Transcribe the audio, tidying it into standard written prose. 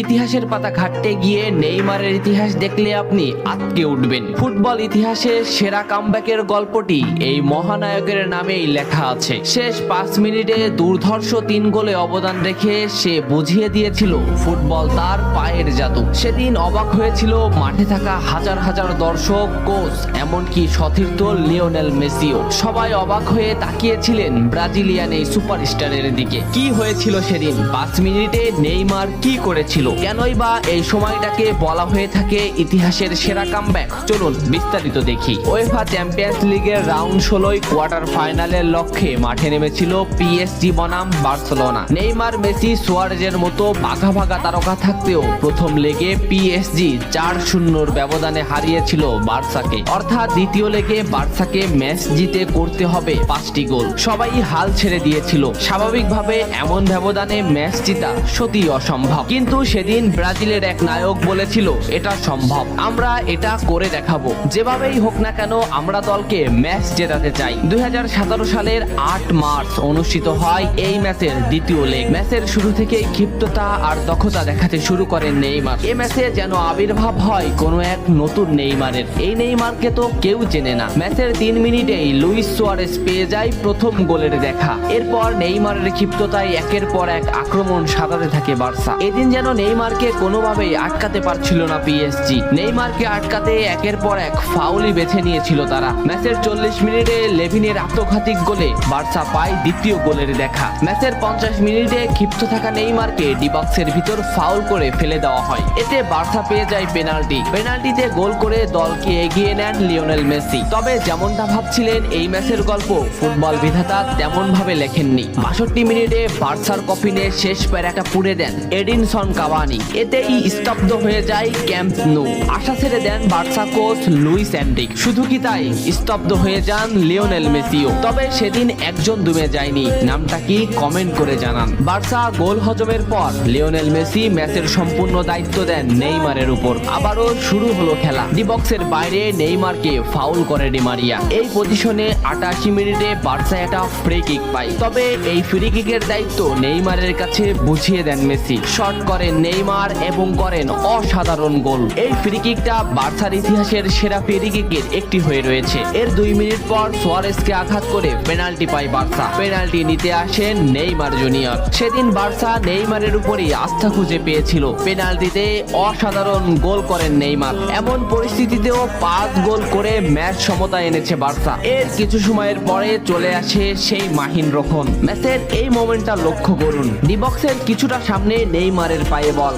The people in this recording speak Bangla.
ইতিহাসের পাতা ঘাটতে গিয়ে নেইমারের ইতিহাস দেখলে আপনি আঁতকে উঠবেন। ফুটবল ইতিহাসে সেরা কামব্যাকের গল্পটি এই মহানায়কের নামেই লেখা আছে। শেষ 5 মিনিটে দুর্ধর্ষ 3 গোলে অবদান রেখে সে বুঝিয়ে দিয়েছিল ফুটবল তার পায়ের জাদু। সেদিন অবাক হয়েছিল মাঠে থাকা হাজার হাজার দর্শক, কোচ, এমনকি সতীর্থ লিওনেল মেসিও। সবাই অবাক হয়ে তাকিয়েছিলেন ব্রাজিলিয়ান এই সুপারস্টারের দিকে। কি হয়েছিল সেদিন? 5 মিনিটে নেইমার কি করেছিল? কেনই বা এই সময়টাকে বলা হয়ে থাকে ইতিহাসের সেরা কামব্যাক? চলুন বিস্তারিত দেখি। উয়েফা চ্যাম্পিয়ন্স লিগের রাউন্ড 16 কোয়ার্টার ফাইনালের লক্ষ্যে মাঠে নেমেছিল পিএসজি বনাম বার্সেলোনা। নেইমার, মেসি, সুয়ারেজের মতো বাঘা বাঘা তারকা থাকতেও প্রথম লেগে পিএসজি 4-0 ব্যবধানে হারিয়েছিল বার্সাকে। অর্থাৎ দ্বিতীয় লেগে বার্সাকে ম্যাচ জিতে করতে হবে 5টি গোল। সবাই হাল ছেড়ে দিয়েছিল। স্বাভাবিকভাবে এমন ব্যবধানে ম্যাচ জিতা সত্যি অসম্ভব, কিন্তু সেদিন ব্রাজিলের এক নায়ক বলেছিল এটা সম্ভব, আমরা এটা করে দেখাবো। যেভাবেই হোক না কেন আমরা দলকে ম্যাচ জেতাতে চাই। 2017 সালের 8 মার্চ অনুষ্ঠিত হয় এই ম্যাচের দ্বিতীয় লেগ। ম্যাচের শুরু থেকেই ক্ষিপ্ততা আর দক্ষতা দেখাতে শুরু করেন নেইমার। এই ম্যাচে যেন আবির্ভাব হয় কোনো এক নতুন নেইমারের। এই নেইমারকে তো কেউ চেনে না। ম্যাচের 3 মিনিটেই লুইস সুয়ারেজ পেয়ে যায় প্রথম গোলের দেখা। এরপর নেইমারের ক্ষিপ্ততায় একের পর এক আক্রমণ সাজাতে থাকে বার্সা। এদিন যেন নেইমারকে কোনোভাবেই আটকাতে পারছিল না পিএসজি। নেইমারকে আটকাতে একের পর এক ফাউলই বেছে নিয়েছিল তারা। ম্যাচের 40 মিনিটে লেভিনের আত্মঘাতিক গোলে বার্সা পায় দ্বিতীয় গোলের দেখা। ম্যাচের 50 মিনিটে ক্ষিপ্ত থাকা নেইমারকে ডি বক্সের ভিতর ফাউল করে ফেলে দেওয়া হয়। এতে বার্সা পেয়ে যায় পেনাল্টি। পেনাল্টিতে গোল করে দলকে এগিয়ে নেন লিওনেল মেসি। তবে যেমনটা ভাবছিলেন এই ম্যাচের গল্প ফুটবল বিধাতা তেমন ভাবে লেখেননি। 62 মিনিটে বার্সার কফিনে শেষ প্যারাটা পুড়ে দেন এডিনসন কাভানি। এতেই স্তব্ধ হয়ে যায় ক্যাম্প নু। আশা ছেড়ে দেন বার্সা কোচ লুইস এনরিক। শুধু কি তাই, স্তব্ধ হয়ে যান লিওনেল মেসিও। তবে সেদিন একজন দমে যায়নি। নামটা কি কমেন্ট করে জানান। বার্সা গোল হজমের পর লিওনেল মেসি ম্যাচের সম্পূর্ণ দায়িত্ব দেন নেইমারের উপর। আবারও শুরু হলো খেলা। ডি বক্সের বাইরে নেইমারকে ফাউল করে ডি মারিয়া। এই পজিশনে 88 মিনিটে বার্সা একটা ফ্রি কিক পায়। তবে এই ফ্রি কিকের দায়িত্ব নেইমারের কাছে বুঝিয়ে দেন মেসি। শট করেন নেইমার এবং করেন অসাধারণ গোল। এই ফ্রি কিকটা বার্সার ইতিহাসের সেরা ফ্রি কিকের একটি হয়ে রয়েছে। এর 2 মিনিট পর সুয়ারেজকে আঘাত করে পেনাল্টি পায় বার্সা। পেনাল্টি নিতে আসেন নেইমার জুনিয়র। সেদিন বার্সা নেইমারের উপরেই আস্থা খুঁজে পেয়েছিল। পেনাল্টিতে অসাধারণ গোল করেন নেইমার। এমন পরিস্থিতিতেও 5 গোল করে ম্যাচ সমতা এনেছে বার্সা। এর কিছু সময়ের পরে চলে আসে সেই মাহিন রক্ষণ। ম্যাচের এই মোমেন্টটা লক্ষ্য করুন। ডি বক্সের কিছুটা সামনে নেইমারের পায়ে বল।